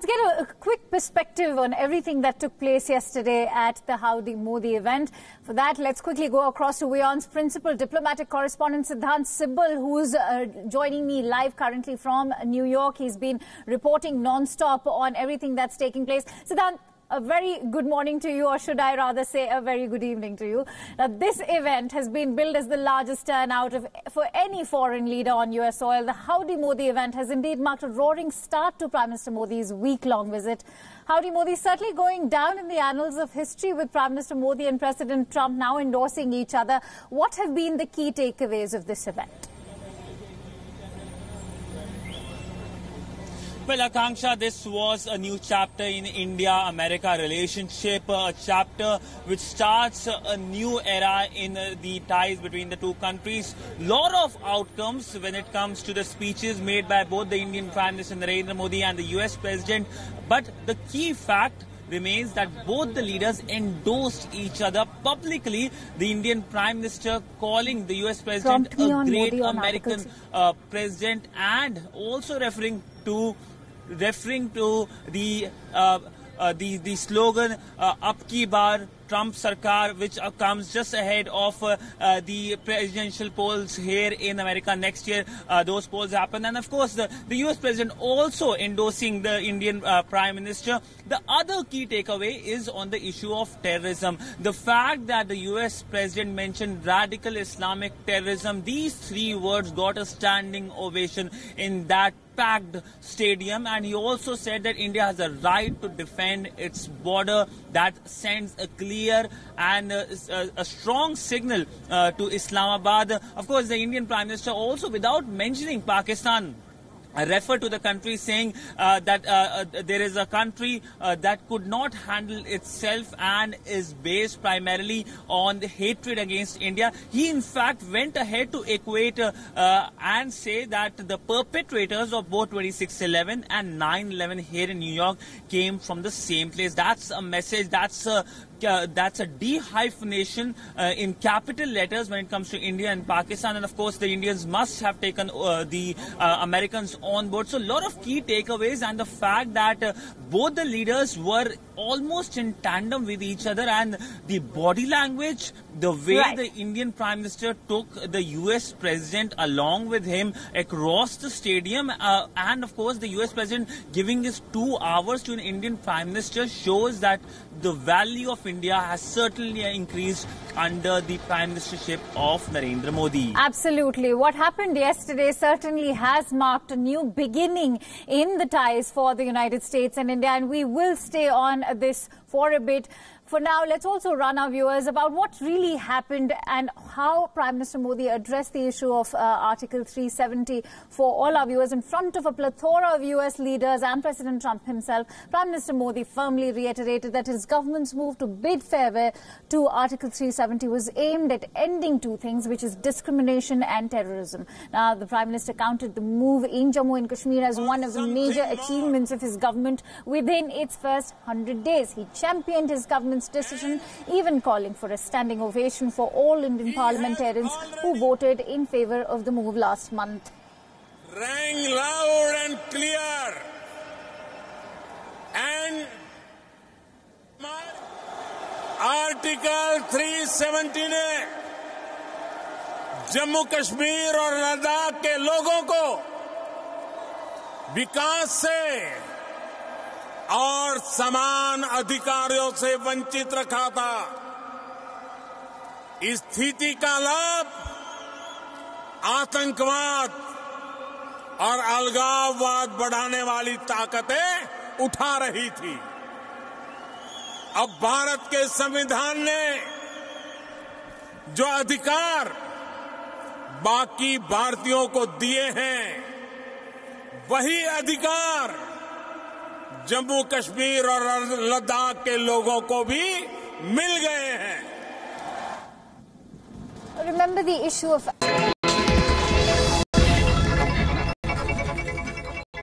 let's get a quick perspective on everything that took place yesterday at the Howdy Modi event. For that, let's quickly go across to WION's principal diplomatic correspondent, Siddhant Sibbal, who's joining me live currently from New York. He's been reporting non-stop on everything that's taking place. Siddhant, a very good morning to you, or should I rather say a very good evening to you. Now, this event has been billed as the largest turnout for any foreign leader on US soil. The Howdy Modi event has indeed marked a roaring start to Prime Minister Modi's week-long visit. Howdy Modi certainly going down in the annals of history, with Prime Minister Modi and President Trump now endorsing each other. What have been the key takeaways of this event? Well, Akanksha, this was a new chapter in India-America relationship, a chapter which starts a new era in the ties between the two countries. Lot of outcomes when it comes to the speeches made by both the Indian Prime Minister Narendra Modi and the US President. But the key fact remains that both the leaders endorsed each other publicly. The Indian Prime Minister calling the US President a great American president, and also referring to the slogan Abki baar, Trump Sakar, which comes just ahead of the presidential polls here in America next year. Those polls happen. And of course, the US President also endorsing the Indian Prime Minister. The other key takeaway is on the issue of terrorism. The fact that the US President mentioned radical Islamic terrorism, these three words got a standing ovation in that packed stadium. And he also said that India has a right to defend its border. That sends a clear and a strong signal to Islamabad. Of course, the Indian Prime Minister also, without mentioning Pakistan, referred to the country, saying that there is a country that could not handle itself and is based primarily on the hatred against India. He in fact went ahead to equate and say that the perpetrators of both 26/11 and 9/11 here in New York came from the same place. That's a message, that's a de-hyphenation in capital letters when it comes to India and Pakistan. And of course, the Indians must have taken the Americans on board. So a lot of key takeaways, and the fact that both the leaders were almost in tandem with each other, and the body language, the way the Indian Prime Minister took the US President along with him across the stadium, and of course the US President giving his 2 hours to an Indian Prime Minister, shows that the value of India has certainly increased under the Prime Ministership of Narendra Modi. Absolutely. What happened yesterday certainly has marked a new beginning in the ties for the United States and India, and we will stay on this for a bit. For now, let's also run our viewers about what really happened and how Prime Minister Modi addressed the issue of Article 370 for all our viewers in front of a plethora of US leaders and President Trump himself. Prime Minister Modi firmly reiterated that his government's move to bid farewell to Article 370 was aimed at ending two things, which is discrimination and terrorism. Now, the Prime Minister counted the move in Jammu and Kashmir as one of the major achievements of his government within its first 100 days. He championed his government's decision, even calling for a standing ovation for all Indian parliamentarians who voted in favour of the move last month. Rang loud and clear, and Article 370 ने जम्मू कश्मीर और लद्दाख के लोगों को विकास से और समान अधिकारों से वंचित रखा था। इस स्थिति का लाभ आतंकवाद और अलगाववाद बढ़ाने वाली ताकतें उठा रही थी। अब भारत के संविधान ने जो अधिकार बाकी भारतीयों को दिए हैं, वही अधिकार जम्मू कश्मीर और लद्दाख के लोगों को भी मिल गए हैं। Remember the issue of